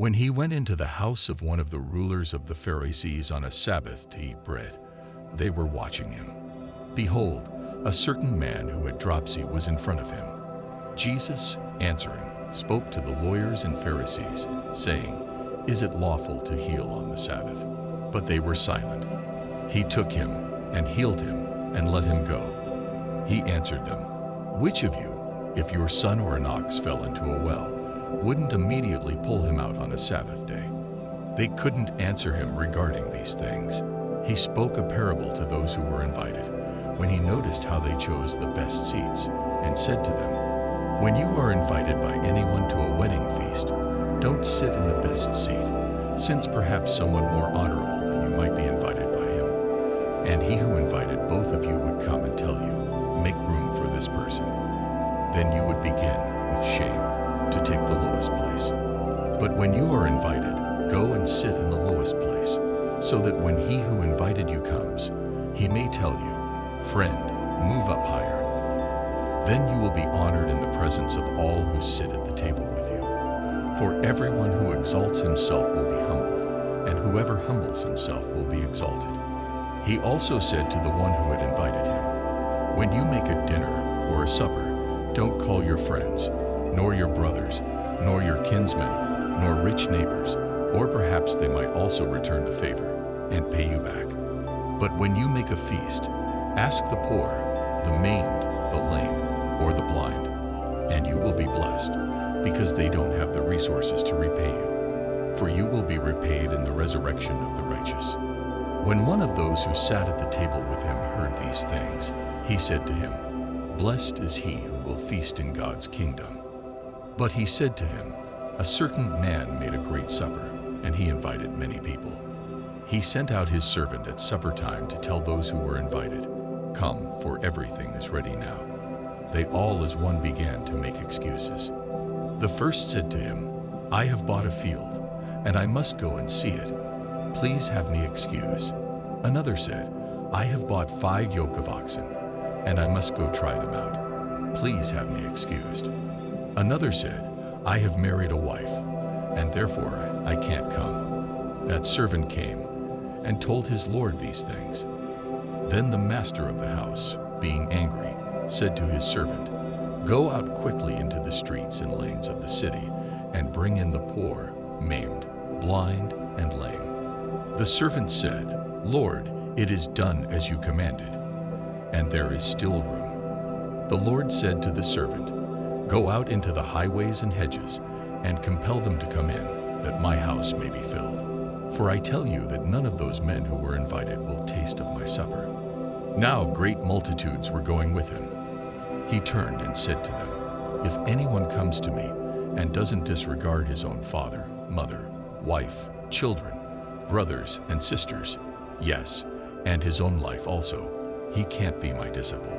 When he went into the house of one of the rulers of the Pharisees on a Sabbath to eat bread, they were watching him. Behold, a certain man who had dropsy was in front of him. Jesus, answering, spoke to the lawyers and Pharisees, saying, "Is it lawful to heal on the Sabbath?" But they were silent. He took him and healed him and let him go. He answered them, "Which of you, if your son or an ox fell into a well, wouldn't immediately pull him out on a Sabbath day?" They couldn't answer him regarding these things. He spoke a parable to those who were invited, when he noticed how they chose the best seats, and said to them, "When you are invited by anyone to a wedding feast, don't sit in the best seat, since perhaps someone more honorable than you might be invited by him. And he who invited both of you would come and tell you, 'Make room for this person.' Then you would begin, with shame, to take the lowest place. But when you are invited, go and sit in the lowest place, so that when he who invited you comes, he may tell you, 'Friend, move up higher.' Then you will be honored in the presence of all who sit at the table with you. For everyone who exalts himself will be humbled, and whoever humbles himself will be exalted." He also said to the one who had invited him, "When you make a dinner or a supper, don't call your friends, nor your brothers, nor your kinsmen, nor rich neighbors, or perhaps they might also return the favor and pay you back. But when you make a feast, ask the poor, the maimed, the lame, or the blind, and you will be blessed, because they don't have the resources to repay you, for you will be repaid in the resurrection of the righteous." When one of those who sat at the table with him heard these things, he said to him, "Blessed is he who will feast in God's kingdom." But he said to him, "A certain man made a great supper, and he invited many people. He sent out his servant at supper time to tell those who were invited, 'Come, for everything is ready now.' They all as one began to make excuses. The first said to him, 'I have bought a field, and I must go and see it. Please have me excused.' Another said, 'I have bought 5 yoke of oxen, and I must go try them out. Please have me excused.' Another said, 'I have married a wife, and therefore I can't come.' That servant came and told his lord these things. Then the master of the house, being angry, said to his servant, 'Go out quickly into the streets and lanes of the city, and bring in the poor, maimed, blind, and lame.' The servant said, 'Lord, it is done as you commanded, and there is still room.' The Lord said to the servant, 'Go out into the highways and hedges, and compel them to come in, that my house may be filled. For I tell you that none of those men who were invited will taste of my supper.' Now great multitudes were going with him. He turned and said to them, 'If anyone comes to me and doesn't disregard his own father, mother, wife, children, brothers and sisters, yes, and his own life also, he can't be my disciple.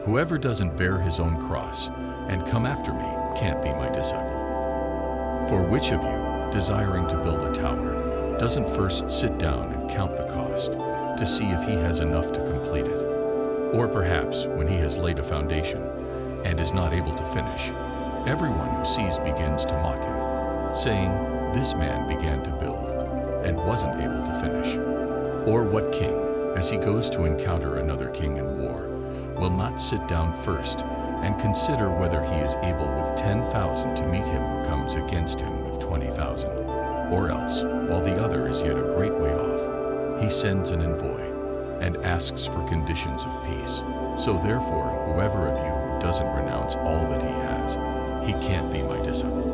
Whoever doesn't bear his own cross and come after me can't be my disciple. For which of you, desiring to build a tower, doesn't first sit down and count the cost, to see if he has enough to complete it? Or perhaps, when he has laid a foundation and is not able to finish, everyone who sees begins to mock him, saying, 'This man began to build and wasn't able to finish.' Or what king, as he goes to encounter another king in war, will not sit down first and consider whether he is able with 10,000 to meet him who comes against him with 20,000? Or else, while the other is yet a great way off, he sends an envoy and asks for conditions of peace. So therefore, whoever of you who doesn't renounce all that he has, he can't be my disciple.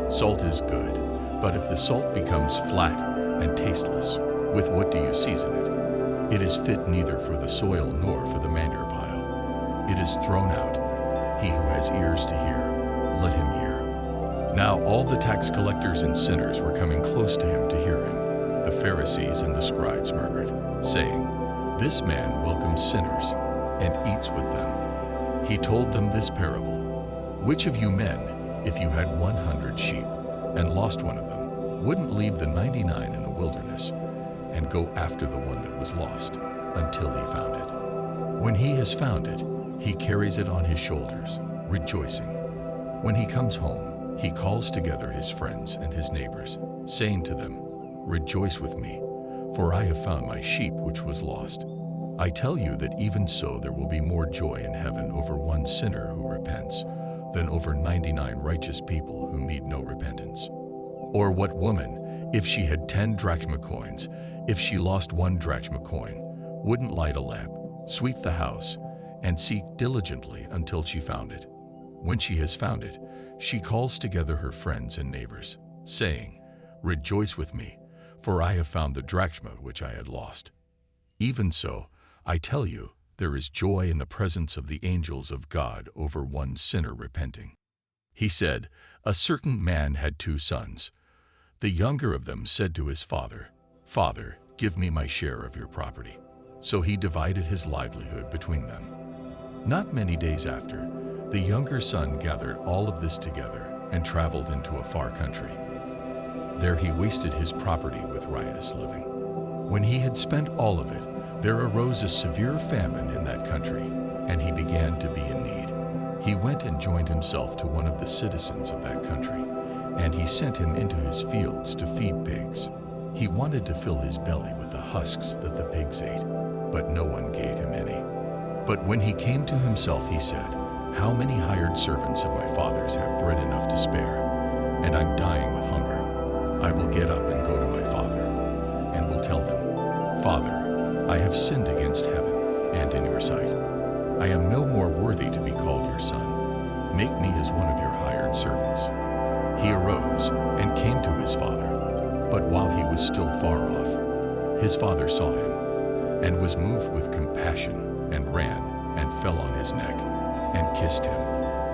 Salt is good, but if the salt becomes flat and tasteless, with what do you season it? It is fit neither for the soil nor for the manure pile. It is thrown out. He who has ears to hear, let him hear." Now all the tax collectors and sinners were coming close to him to hear him. The Pharisees and the scribes murmured, saying, "This man welcomes sinners and eats with them." He told them this parable: "Which of you men, if you had 100 sheep and lost one of them, wouldn't leave the 99 in the wilderness and go after the one that was lost until he found it? When he has found it, he carries it on his shoulders, rejoicing. When he comes home, he calls together his friends and his neighbors, saying to them, "Rejoice with me, for I have found my sheep which was lost." I tell you that even so there will be more joy in heaven over one sinner who repents than over 99 righteous people who need no repentance. Or what woman, if she had 10 drachma coins, if she lost 1 drachma coin, wouldn't light a lamp, sweep the house, and seek diligently until she found it? When she has found it, she calls together her friends and neighbors, saying, "Rejoice with me, for I have found the drachma which I had lost." Even so, I tell you, there is joy in the presence of the angels of God over one sinner repenting. He said, "A certain man had 2 sons. The younger of them said to his father, 'Father, give me my share of your property.' So he divided his livelihood between them. Not many days after, the younger son gathered all of this together and traveled into a far country. There he wasted his property with riotous living. When he had spent all of it, there arose a severe famine in that country, and he began to be in need. He went and joined himself to one of the citizens of that country, and he sent him into his fields to feed pigs. He wanted to fill his belly with the husks that the pigs ate, but no one gave him any. But when he came to himself, he said, 'How many hired servants of my father's have bread enough to spare, and I'm dying with hunger? I will get up and go to my father, and will tell him, Father, I have sinned against heaven and in your sight. I am no more worthy to be called your son. Make me as one of your hired servants.' He arose and came to his father, but while he was still far off, his father saw him, and was moved with compassion, and ran and fell on his neck, and kissed him.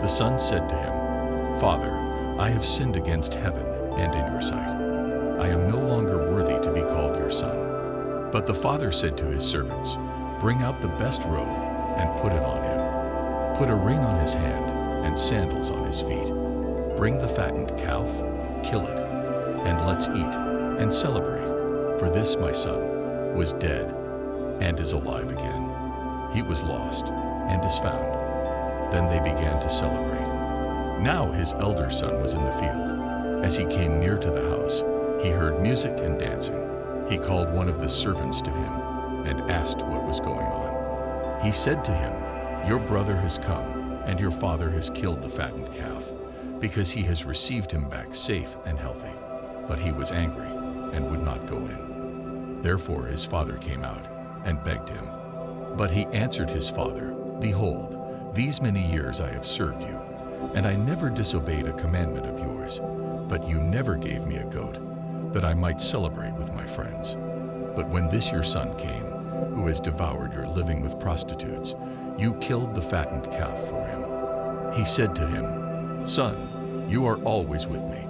The son said to him, 'Father, I have sinned against heaven and in your sight. I am no longer worthy to be called your son.' But the father said to his servants, 'Bring out the best robe and put it on him. Put a ring on his hand and sandals on his feet. Bring the fattened calf, kill it, and let's eat and celebrate. For this my son was dead and is alive again. He was lost and is found.' Then they began to celebrate. Now his elder son was in the field. As he came near to the house, he heard music and dancing. He called one of the servants to him and asked what was going on. He said to him, 'Your brother has come, and your father has killed the fattened calf, because he has received him back safe and healthy.' But he was angry and would not go in. Therefore his father came out and begged him. But he answered his father, 'Behold, these many years I have served you, and I never disobeyed a commandment of yours. But you never gave me a goat, that I might celebrate with my friends. But when this your son came, who has devoured your living with prostitutes, you killed the fattened calf for him.' He said to him, 'Son, you are always with me,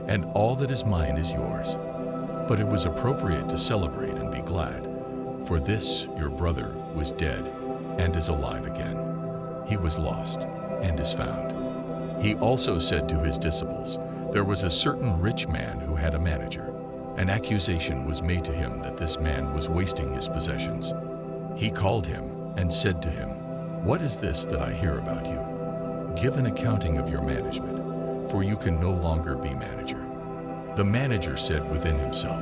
and all that is mine is yours. But it was appropriate to celebrate and be glad, for this your brother was dead and is alive again. He was lost and is found.' He also said to his disciples, 'There was a certain rich man who had a manager. An accusation was made to him that this man was wasting his possessions. He called him and said to him, "What is this that I hear about you? Give an accounting of your management, for you can no longer be manager." The manager said within himself,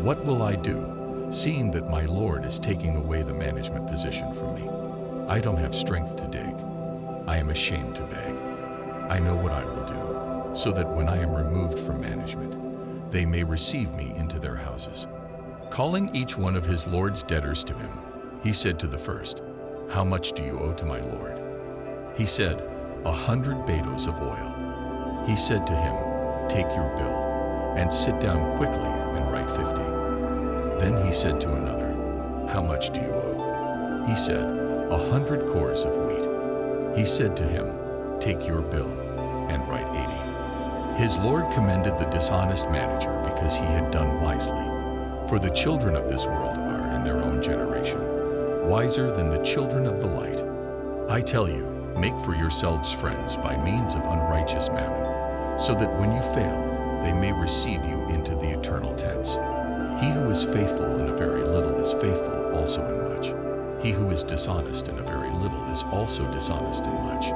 "What will I do, seeing that my Lord is taking away the management position from me? I don't have strength to dig. I am ashamed to beg. I know what I will do, so that when I am removed from management, they may receive me into their houses." Calling each one of his Lord's debtors to him, he said to the first, "How much do you owe to my Lord?" He said, 100 betos of oil. He said to him, "Take your bill, and sit down quickly and write 50. Then he said to another, "How much do you owe?" He said, 100 cores of wheat. He said to him, "Take your bill and write 80. His Lord commended the dishonest manager because he had done wisely. For the children of this world are, in their own generation, wiser than the children of the light. I tell you, make for yourselves friends by means of unrighteous mammon, so that when you fail, they may receive you into the eternal tents. He who is faithful in a very little is faithful also in much. He who is dishonest in a very little is also dishonest in much.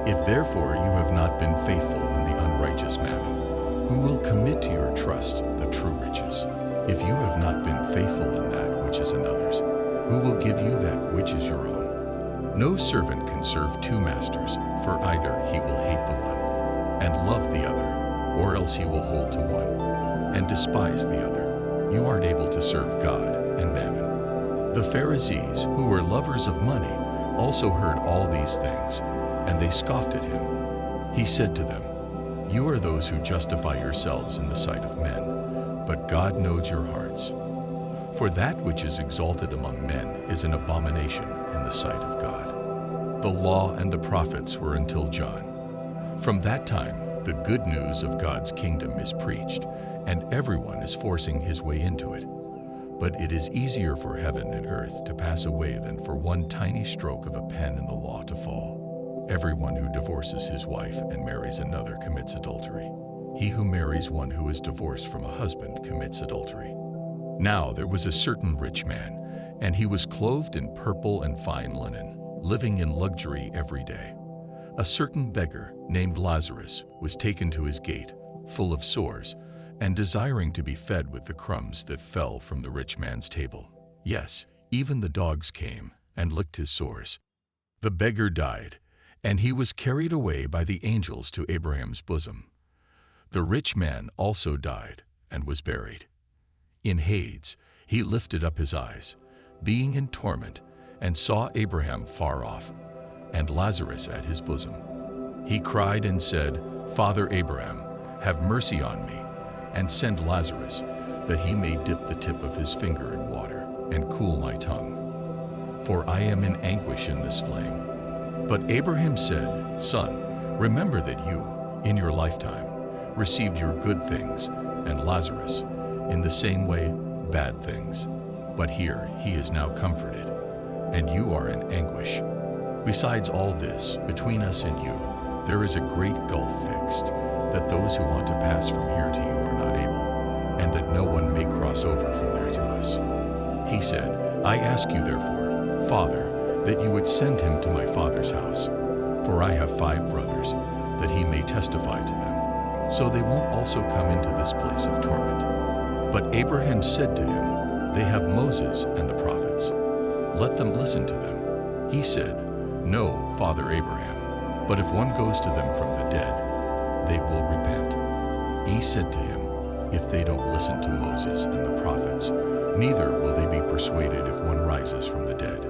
If therefore you have not been faithful in the unrighteous mammon, who will commit to your trust the true riches? If you have not been faithful in that which is another's, who will give you that which is your own? No servant can serve two masters, for either he will hate the one and love the other, or else he will hold to one and despise the other. You aren't able to serve God and mammon. The Pharisees, who were lovers of money, also heard all these things, and they scoffed at him. He said to them, "You are those who justify yourselves in the sight of men, but God knows your hearts. For that which is exalted among men is an abomination in the sight of God. The law and the prophets were until John. From that time, the good news of God's kingdom is preached, and everyone is forcing his way into it. But it is easier for heaven and earth to pass away than for one tiny stroke of a pen in the law to fall. Everyone who divorces his wife and marries another commits adultery. He who marries one who is divorced from a husband commits adultery. Now there was a certain rich man, and he was clothed in purple and fine linen, living in luxury every day. A certain beggar named Lazarus was taken to his gate, full of sores, and desiring to be fed with the crumbs that fell from the rich man's table. Yes, even the dogs came and licked his sores. The beggar died, and he was carried away by the angels to Abraham's bosom. The rich man also died and was buried. In Hades, he lifted up his eyes, being in torment, and saw Abraham far off, and Lazarus at his bosom. He cried and said, "Father Abraham, have mercy on me, and send Lazarus, that he may dip the tip of his finger in water and cool my tongue. For I am in anguish in this flame." But Abraham said, "Son, remember that you, in your lifetime, received your good things, and Lazarus, in the same way, bad things. But here he is now comforted, and you are in anguish. Besides all this, between us and you, there is a great gulf fixed, that those who want to pass from here to you are not able, and that no one may cross over from there to us." He said, "I ask you therefore, Father, that you would send him to my father's house, for I have 5 brothers, that he may testify to them, so they won't also come into this place of torment." But Abraham said to him, "They have Moses and the prophets. Let them listen to them." He said, "No, Father Abraham, but if one goes to them from the dead, they will repent." He said to him, "If they don't listen to Moses and the prophets, neither will they be persuaded if one rises from the dead."